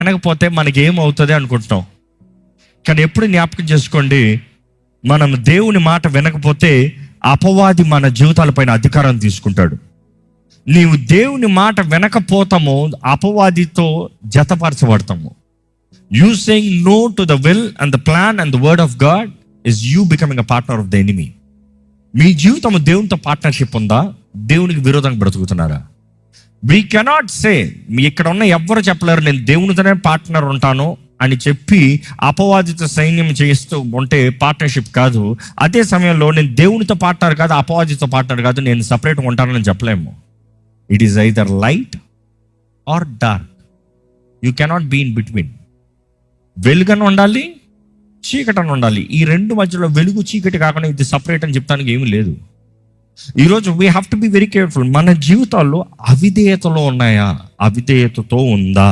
వినకపోతే మనకి ఏమవుతుంది అనుకుంటున్నాం. కానీ ఎప్పుడు జ్ఞాపకం చేసుకోండి, మనం దేవుని మాట వినకపోతే అపవాది మన జీవితాలపైన అధికారం తీసుకుంటాడు. నీవు దేవుని మాట వినకపోతామో అపవాదితో జతపరచబడతాము. You saying no to the will and the plan and the word of God is you becoming a partner of the enemy. మీ జీవితం దేవునితో పార్ట్నర్షిప్ ఉందా? దేవునికి విరోధంగా బ్రతుకుతున్నారా? వీ కెనాట్ సే, మీ ఇక్కడ ఉన్న ఎవ్వరు చెప్పలేరు నేను దేవునితోనే పార్ట్నర్ ఉంటాను అని చెప్పి అపవాదితో సైన్యం చేస్తూ ఉంటే పార్ట్నర్షిప్ కాదు. అదే సమయంలో నేను దేవునితో పార్ట్నర్ కాదు, అపవాదితో పార్ట్నర్ కాదు, నేను సపరేట్గా ఉంటానని చెప్పలేము. It is either light or dark. You cannot be in between. వెలుగని ఉండాలి, చీకటి అని ఉండాలి. ఈ రెండు మధ్యలో వెలుగు చీకటి కాకుండా ఇది సపరేట్ అని చెప్తానికి ఏమీ లేదు. ఈరోజు we have to be very careful. మన జీవితాల్లో అవిధేయతలో ఉన్నాయా? అవిధేయతతో ఉందా?